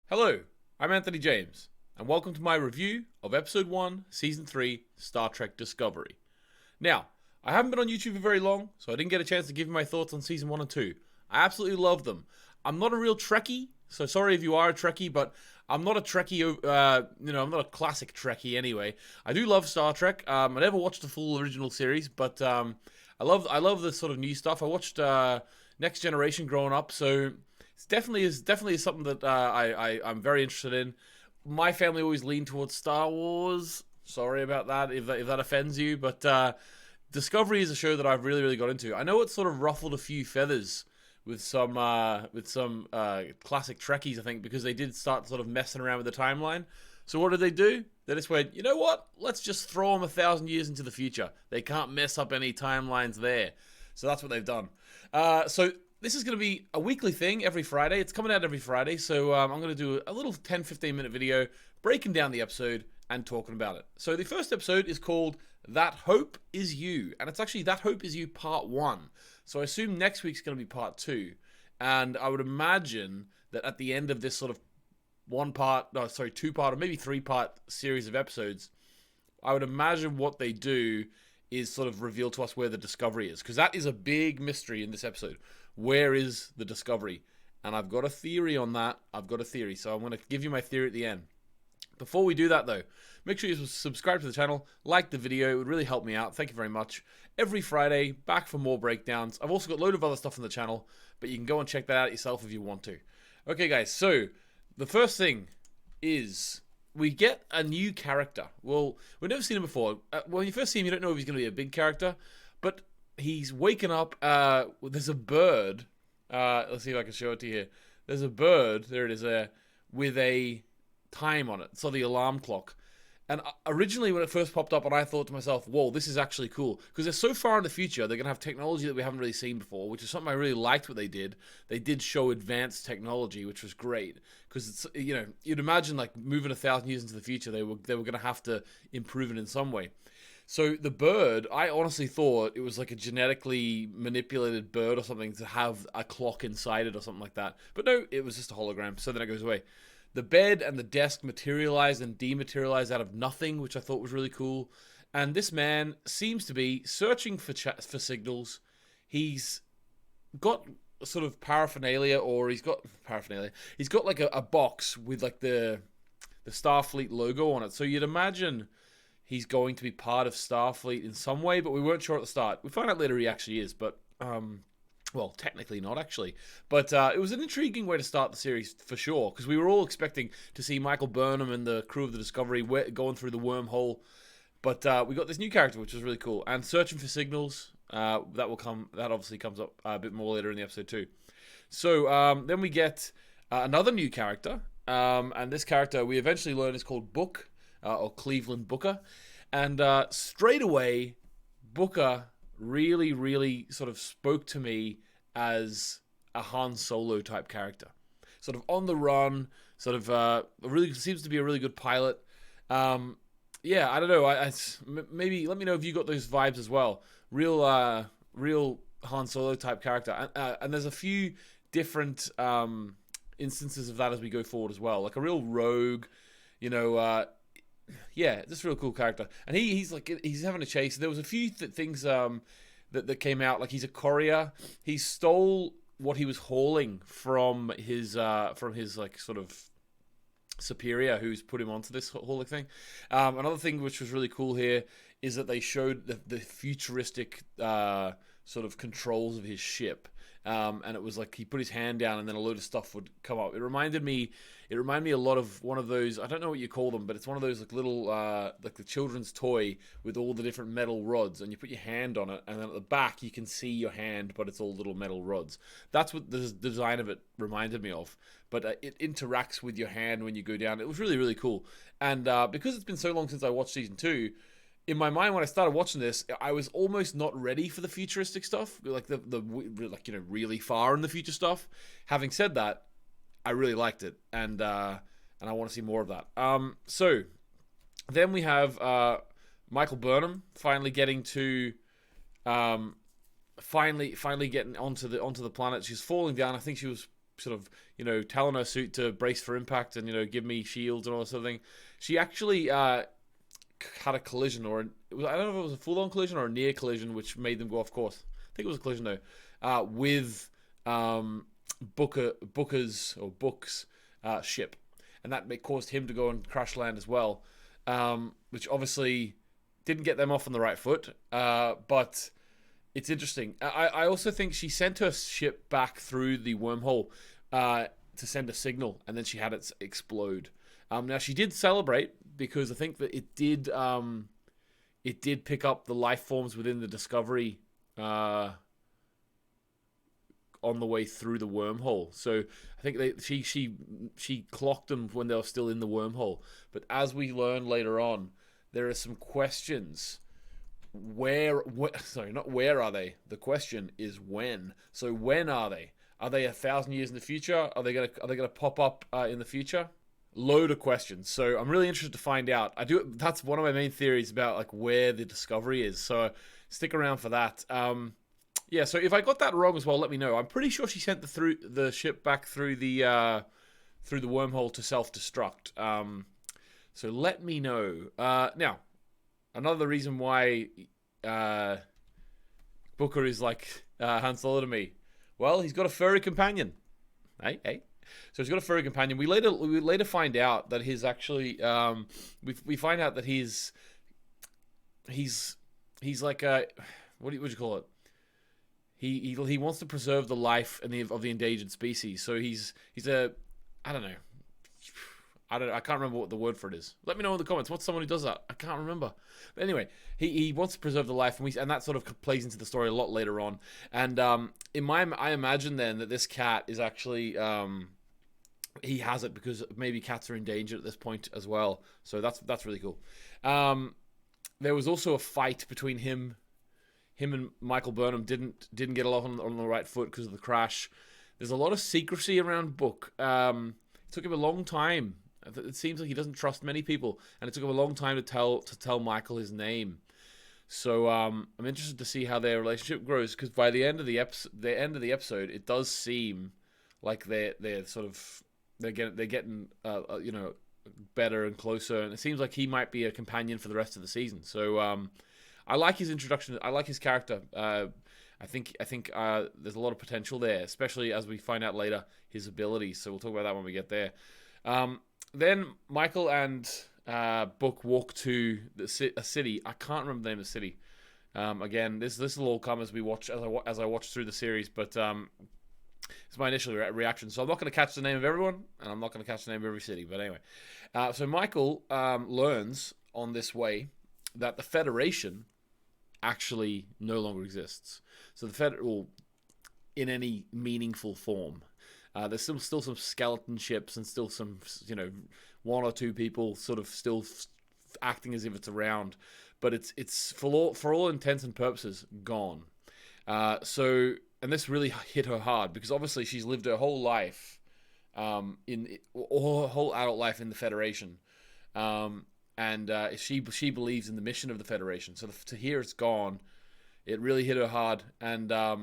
Hello, I'm Anthony James, and welcome to my review of Episode 1, Season 3, Star Trek Discovery. Now, I haven't been on YouTube for very long, so I didn't get a chance to give you my thoughts on Season 1 and 2. I absolutely love them. I'm not a real Trekkie, so sorry if you are a Trekkie, but I'm not a Trekkie, I'm not a classic Trekkie anyway. I do love Star Trek. I never watched the full original series, but I love the sort of new stuff. I watched Next Generation growing up, so it's definitely something that I'm very interested in. My family always leaned towards Star Wars. Sorry about that if that offends you, but Discovery is a show that I've really got into. I know it sort of ruffled a few feathers with some classic Trekkies, I think, because they did start sort of messing around with the timeline. So what did they do? They just went, you know what? Let's just throw them 1,000 years into the future. They can't mess up any timelines there. So that's what they've done. So this is going to be a weekly thing every Friday. It's coming out every Friday, so I'm going to do a little 10-15 minute video breaking down the episode and talking about it. So the first episode is called That Hope Is You, and it's actually That Hope Is You Part 1. So I assume next week's going to be Part 2, and I would imagine that at the end of this sort of two-part or maybe three-part series of episodes, I would imagine what they do is sort of reveal to us where the Discovery is, because that is a big mystery in this episode. Where is the Discovery? And I've got a theory on that. So I'm going to give you my theory at the end. Before we do that, though, make sure you subscribe to the channel, like the video. It would really help me out. Thank you very much. Every Friday, back for more breakdowns. I've also got a load of other stuff on the channel, but you can go and check that out yourself if you want to. Okay, guys, so the first thing is we get a new character. Well, we've never seen him before. When you first see him, you don't know if he's going to be a big character, but he's waking up. There's a bird. Let's see if I can show it to you here. There's a bird. There it is there with a time on it. So the alarm clock. And originally when it first popped up, and I thought to myself, whoa, this is actually cool. Because they're so far in the future, they're going to have technology that we haven't really seen before, which is something I really liked what they did. They did show advanced technology, which was great. Because, it's, you'd imagine like moving 1,000 years into the future, they were going to have to improve it in some way. So the bird, I honestly thought it was like a genetically manipulated bird or something to have a clock inside it or something like that. But no, it was just a hologram. So then it goes away. The bed and the desk materialize and dematerialize out of nothing, which I thought was really cool. And this man seems to be searching for signals. He's got sort of paraphernalia, or he's got like a box with like the Starfleet logo on it. So you'd imagine he's going to be part of Starfleet in some way, but we weren't sure at the start. We find out later he actually is, but well, technically not actually. But it was an intriguing way to start the series for sure, because we were all expecting to see Michael Burnham and the crew of the Discovery going through the wormhole. But we got this new character, which was really cool, and searching for signals. That obviously comes up a bit more later in the episode too. So then we get another new character, and this character we eventually learn is called Book. Or Cleveland Booker. And straight away, Booker really sort of spoke to me as a Han Solo type character. Sort of on the run, sort of really seems to be a really good pilot. I don't know. Maybe let me know if you got those vibes as well. Real Han Solo type character. And there's a few different instances of that as we go forward as well. Like a real rogue, just a real cool character. And he's having a chase. There was a few things that came out. Like he's a courier. He stole what he was hauling from his like sort of superior who's put him onto this hauling thing. Another thing which was really cool here is that they showed the futuristic sort of controls of his ship. And it was like he put his hand down and then a load of stuff would come up. It reminded me a lot of one of those, I don't know what you call them, but it's one of those like little like the children's toy with all the different metal rods, and you put your hand on it, and then at the back you can see your hand, but it's all little metal rods. That's what the design of it reminded me of. But it interacts with your hand when you go down. It was really cool. And because it's been so long since I watched season 2, in my mind, when I started watching this, I was almost not ready for the futuristic stuff, like really far in the future stuff. Having said that, I really liked it, and I want to see more of that. So then we have Michael Burnham finally getting to finally getting onto the planet. She's falling down. I think she was sort of, telling her suit to brace for impact and, give me shields and all that sort of thing. She actually had a collision, I don't know if it was a full-on collision or a near collision, which made them go off course. I think it was a collision though, with Book's ship, and that caused him to go and crash land as well, which obviously didn't get them off on the right foot. But it's interesting. I also think she sent her ship back through the wormhole to send a signal, and then she had it explode. Now she did celebrate because I think that it did pick up the life forms within the Discovery on the way through the wormhole. So I think she clocked them when they were still in the wormhole. But as we learn later on, there are some questions. Not where are they? The question is when. So when are they? Are they 1,000 years in the future? Are they gonna pop up in the future? Load of questions. So I'm really interested to find out. That's one of my main theories about like where the Discovery is. So stick around for that. Yeah. So if I got that wrong as well, let me know. I'm pretty sure she sent the ship back through the wormhole to self-destruct. So let me know. Now, another reason why Booker is like Han Solo to me. Well, he's got a furry companion. Hey. So he's got a furry companion. We later find out that he's actually we find out that he's like a what do you call it? He wants to preserve the life of the endangered species. So he's a I can't remember what the word for it is. Let me know in the comments. What's someone who does that? I can't remember. But anyway, he wants to preserve the life, and that sort of plays into the story a lot later on. And I imagine then that this cat is actually he has it because maybe cats are endangered at this point as well. So that's really cool. There was also a fight between him and Michael Burnham didn't get along on the right foot because of the crash. There's a lot of secrecy around Book. It took him a long time. It seems like he doesn't trust many people, and it took him a long time to tell Michael his name. So I'm interested to see how their relationship grows, because by the end of the episode, it does seem like they're getting better and closer, and it seems like he might be a companion for the rest of the season. So I like his introduction. I like his character. I think there's a lot of potential there, especially as we find out later his abilities. So we'll talk about that when we get there. Then Michael and Book walk to a city. I can't remember the name of the city. Again, this will all come as we watch as I watch through the series, but it's my initial reaction. So I'm not going to catch the name of everyone, and I'm not going to catch the name of every city. But anyway, so Michael learns on this way that the Federation actually no longer exists. So the Federal, in any meaningful form. There's still some skeleton ships and still some, one or two people sort of still acting as if it's around, but it's for all intents and purposes gone. And this really hit her hard because obviously she's lived her whole life, her whole adult life in the Federation, and she believes in the mission of the Federation. So to hear it's gone, it really hit her hard, and I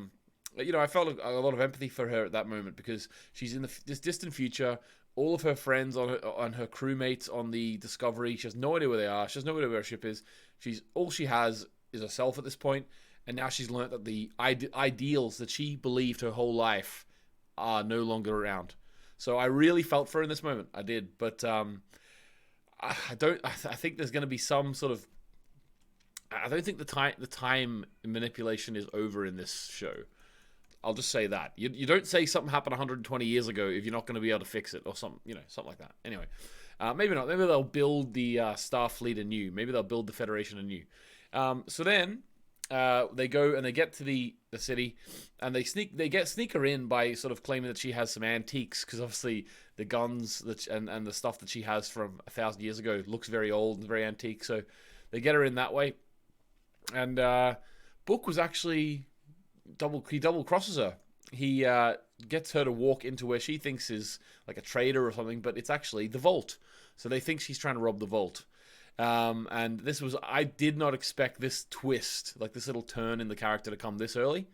felt a lot of empathy for her at that moment because she's in this distant future. All of her friends on her crewmates on the Discovery, she has no idea where they are. She has no idea where her ship is. All she has is herself at this point, and now she's learnt that the ideals that she believed her whole life are no longer around. So I really felt for her in this moment. I did, but I think there's going to be some sort of. I don't think the time manipulation is over in this show. I'll just say that. You don't say something happened 120 years ago if you're not going to be able to fix it or something like that. Anyway, maybe not. Maybe they'll build the Starfleet anew. Maybe they'll build the Federation anew. So then they go and they get to the city, and they sneak her in by sort of claiming that she has some antiques, because obviously the guns and the stuff that she has from 1,000 years ago looks very old and very antique. So they get her in that way, and Book was actually. He double crosses her. He gets her to walk into where she thinks is like a trader or something, but it's actually the vault. So they think she's trying to rob the vault. And I did not expect this twist, like this little turn in the character to come this early.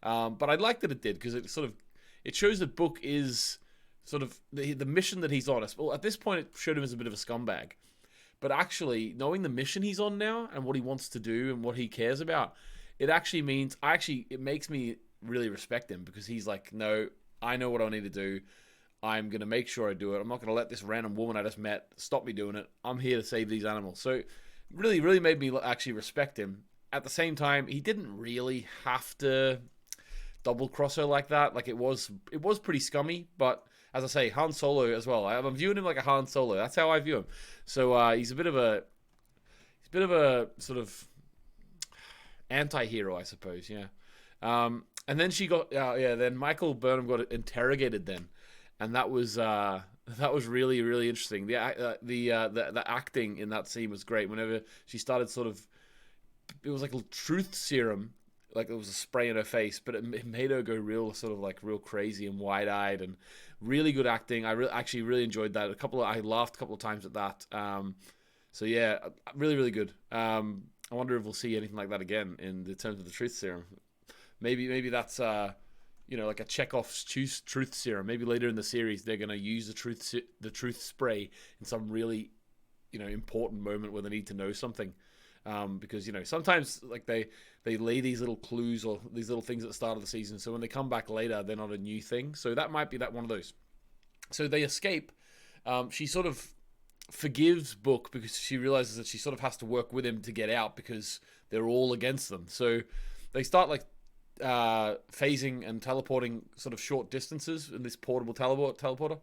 But I liked that it did, because it shows that Book is sort of the mission that he's on. Well, at this point, it showed him as a bit of a scumbag. But actually, knowing the mission he's on now and what he wants to do and what he cares about, it actually means, it makes me really respect him, because he's like, no, I know what I need to do. I'm going to make sure I do it. I'm not going to let this random woman I just met stop me doing it. I'm here to save these animals. So really, really made me actually respect him. At the same time, he didn't really have to double cross her like that. Like, it was pretty scummy, but as I say, Han Solo as well. I'm viewing him like a Han Solo. That's how I view him. So he's a bit of a sort of anti-hero, I suppose. Yeah. And then then Michael Burnham got interrogated then, and that was really, really interesting. The acting in that scene was great. Whenever she started it was like a truth serum, like it was a spray in her face, but it made her go real crazy and wide-eyed, and really good acting. I actually really enjoyed that. I laughed a couple of times at that. So yeah, really, really good. I wonder if we'll see anything like that again in the terms of the truth serum. Maybe that's like a Chekhov's truth serum. Maybe later in the series they're gonna use the truth spray in some really important moment where they need to know something. Because sometimes like they lay these little clues or these little things at the start of the season, so when they come back later they're not a new thing. So that might be that one of those. So they escape. She sort of forgives Book because she realizes that she sort of has to work with him to get out, because they're all against them. So they start like phasing and teleporting sort of short distances in this portable teleporter,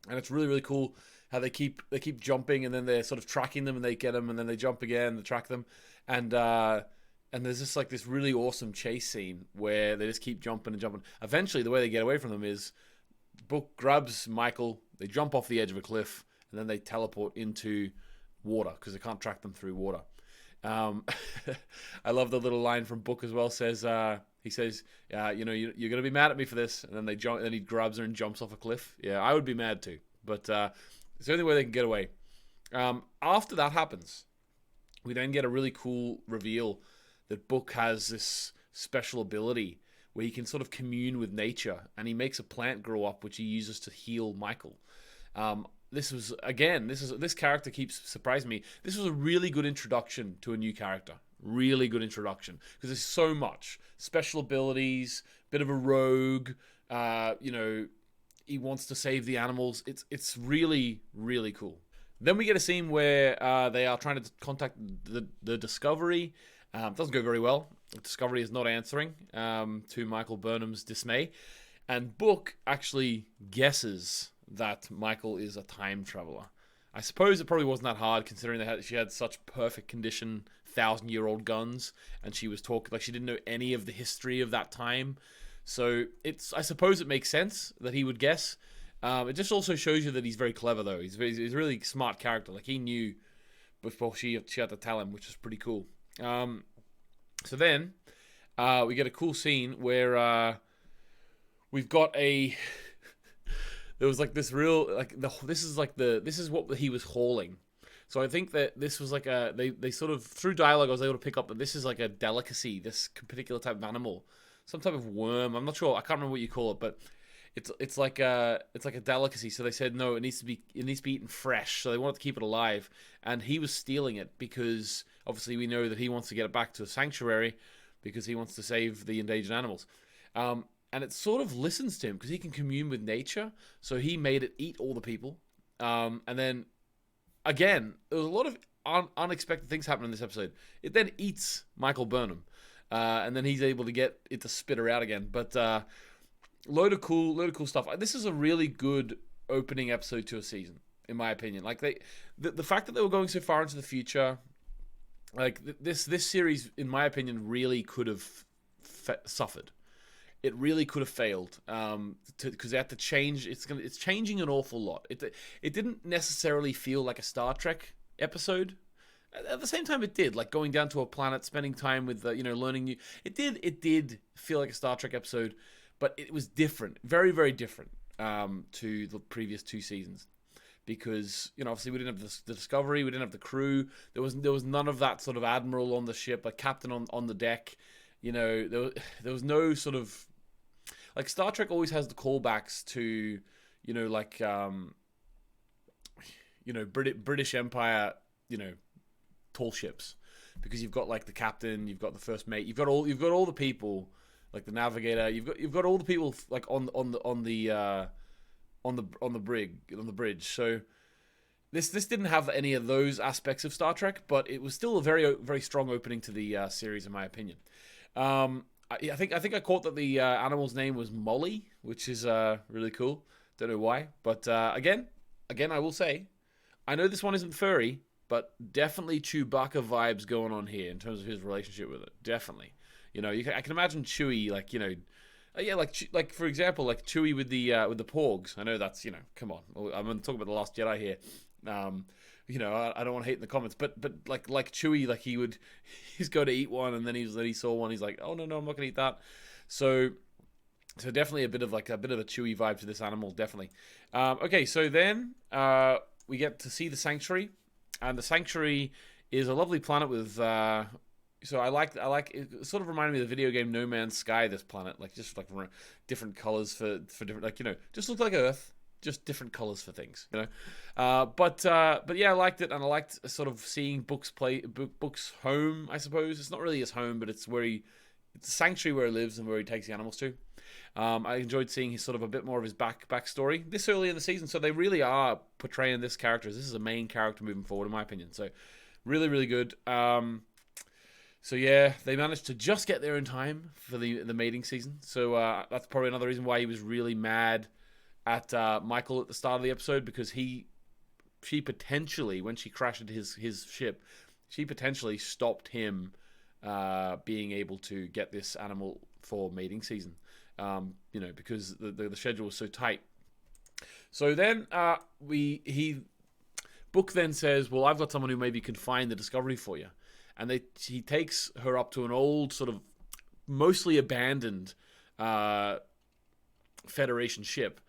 and it's really, really cool how they keep jumping, and then they're sort of tracking them, and they get them, and then they jump again, they track them, and there's just like this really awesome chase scene where they just keep jumping and jumping. Eventually, the way they get away from them is Book grabs Michael, they jump off the edge of a cliff, and then they teleport into water because they can't track them through water. I love the little line from Book as well. He says, you're gonna be mad at me for this, and then they jump. Then he grabs her and jumps off a cliff. Yeah, I would be mad too, but it's the only way they can get away. After that happens, we then get a really cool reveal that Book has this special ability where he can sort of commune with nature, and he makes a plant grow up which he uses to heal Michael. This character keeps surprising me. This was a really good introduction to a new character. Really good introduction, because there's so much special abilities, bit of a rogue. He wants to save the animals. It's really, really cool. Then we get a scene where they are trying to contact the Discovery. It doesn't go very well. The Discovery is not answering, to Michael Burnham's dismay, and Book actually guesses that Michael is a time traveler. I suppose it probably wasn't that hard, considering she had such perfect condition, 1,000-year-old guns, and she was talking like she didn't know any of the history of that time. So I suppose it makes sense that he would guess. It just also shows you that he's very clever, though. He's a really smart character. Like, he knew before she had to tell him, which is pretty cool. So then we get a cool scene where we've got a. There was like this real this is what he was hauling. So I think that this was like they sort of, through dialogue, I was able to pick up that this is like a delicacy, this particular type of animal, some type of worm. I'm not sure. I can't remember what you call it, but it's like a delicacy. So they said no, it needs to be eaten fresh. So they wanted to keep it alive, and he was stealing it because obviously we know that he wants to get it back to a sanctuary because he wants to save the endangered animals. And it sort of listens to him because he can commune with nature. So he made it eat all the people. And then, again, there was a lot of unexpected things happening in this episode. It then eats Michael Burnham. And then he's able to get it to spit her out again. But load of cool stuff. This is a really good opening episode to a season, in my opinion. Like the fact that they were going so far into the future, like this series, in my opinion, really could have suffered. It really could have failed because they had to change. It's changing an awful lot. It didn't necessarily feel like a Star Trek episode. At the same time, it did. Like going down to a planet, spending time with learning new. It did feel like a Star Trek episode, but it was different, very, very different to the previous two seasons. Because obviously we didn't have the Discovery, we didn't have the crew. There was none of that sort of admiral on the ship, a captain on the deck. There was no sort of. like Star Trek always has the callbacks to, like British Empire, tall ships, because you've got like the captain, you've got the first mate, you've got all the people, like the navigator, you've got all the people like on the bridge. So this didn't have any of those aspects of Star Trek, but it was still a very very strong opening to the series, in my opinion. I think I caught that the animal's name was Molly, which is really cool. Don't know why, but again, I will say, I know this one isn't furry, but definitely Chewbacca vibes going on here in terms of his relationship with it. Definitely, I can imagine Chewie, like, yeah, like for example, like Chewie with the Porgs. I know that's, come on, I'm gonna talk about the Last Jedi here. I don't want to hate in the comments, but like Chewie, like he's go to eat one, and then he saw one, he's like, oh no, I'm not gonna eat that. So definitely a bit of a Chewie vibe to this animal, definitely. Okay, so then we get to see the Sanctuary, and the Sanctuary is a lovely planet with. So I like it. Sort of reminded me of the video game No Man's Sky. This planet, like just like different colors for different, like, just looked like Earth. Just different colors for things, but yeah, I liked it, and I liked sort of seeing Book's home. I suppose it's not really his home, but it's it's a sanctuary where he lives and where he takes the animals to. I enjoyed seeing his sort of a bit more of his backstory this early in the season. So they really are portraying this character as this is a main character moving forward, in my opinion. So really, really good. So yeah, they managed to just get there in time for the mating season. So that's probably another reason why he was really mad at Michael at the start of the episode, because she potentially, when she crashed into his ship, she potentially stopped him being able to get this animal for mating season, because the schedule was so tight. So then Book then says, well, I've got someone who maybe can find the Discovery for you, and he takes her up to an old sort of mostly abandoned Federation ship.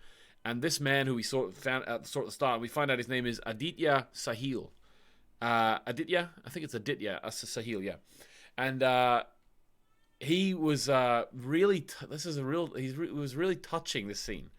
And this man, who we found at the start, we find out his name is Aditya Sahil. Aditya? I think it's Aditya Sahil, yeah. And he was really... He was really touching, this scene.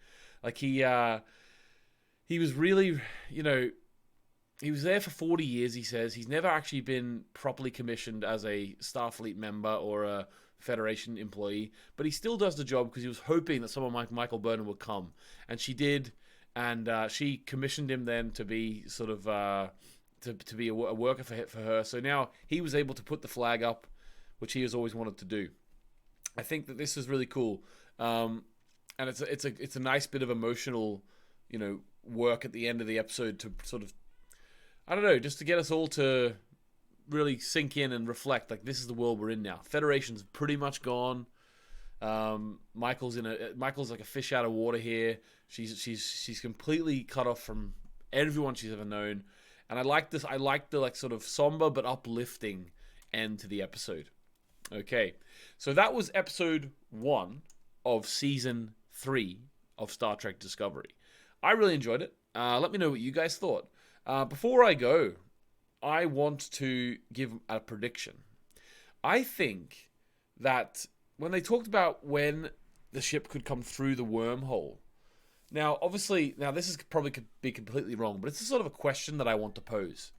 Like, he was really, he was there for 40 years, he says. He's never actually been properly commissioned as a Starfleet member or a Federation employee, but he still does the job because he was hoping that someone like Michael Burnham would come, and she did, and she commissioned him then to be sort of to be a worker for her. So now he was able to put the flag up, which he has always wanted to do. I think that this is really cool, and it's a nice bit of emotional, work at the end of the episode to sort of, I don't know, just to get us all to really sink in and reflect, like, this is the world we're in now. Federation's pretty much gone. Michael's like a fish out of water here. She's completely cut off from everyone she's ever known. And I like this. I like the, like, sort of somber but uplifting end to the episode. Okay, so that was episode 1 of season 3 of Star Trek Discovery. I really enjoyed it. Let me know what you guys thought. Before I go, I want to give a prediction. I think that when they talked about when the ship could come through the wormhole, now this is probably could be completely wrong, but it's a sort of a question that I want to pose.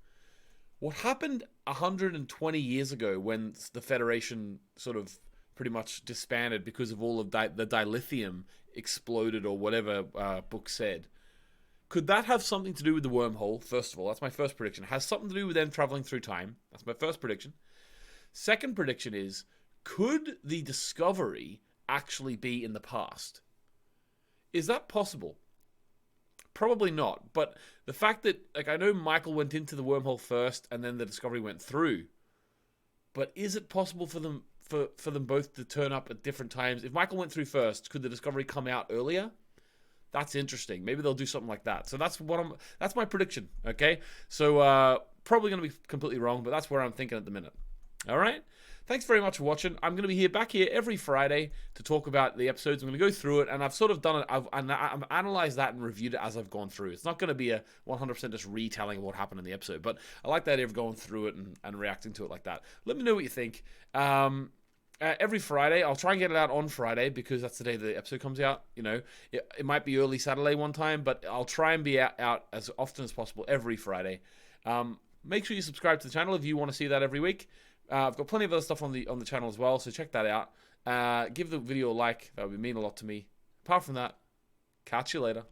What happened 120 years ago when the Federation sort of pretty much disbanded because of all of the dilithium exploded, or whatever Book said? Could that have something to do with the wormhole? First of all, that's my first prediction. It has something to do with them traveling through time. That's my first prediction. Second prediction is, could the Discovery actually be in the past? Is that possible? Probably not. But the fact that, like, I know Michael went into the wormhole first and then the Discovery went through. But is it possible for them both to turn up at different times? If Michael went through first, could the Discovery come out earlier? That's interesting. Maybe they'll do something like that. So that's my prediction. Okay. So probably going to be completely wrong, but that's where I'm thinking at the minute. All right. Thanks very much for watching. I'm going to be back here every Friday to talk about the episodes. I'm going to go through it, and I've sort of done it. I've analyzed that and reviewed it as I've gone through. It's not going to be a 100% just retelling of what happened in the episode, but I like the idea of going through it and reacting to it like that. Let me know what you think. Every Friday. I'll try and get it out on Friday because that's the day the episode comes out. You know, it might be early Saturday one time, but I'll try and be out as often as possible every Friday. Make sure you subscribe to the channel if you want to see that every week. I've got plenty of other stuff on the channel as well, so check that out. Give the video a like. That would mean a lot to me. Apart from that, catch you later.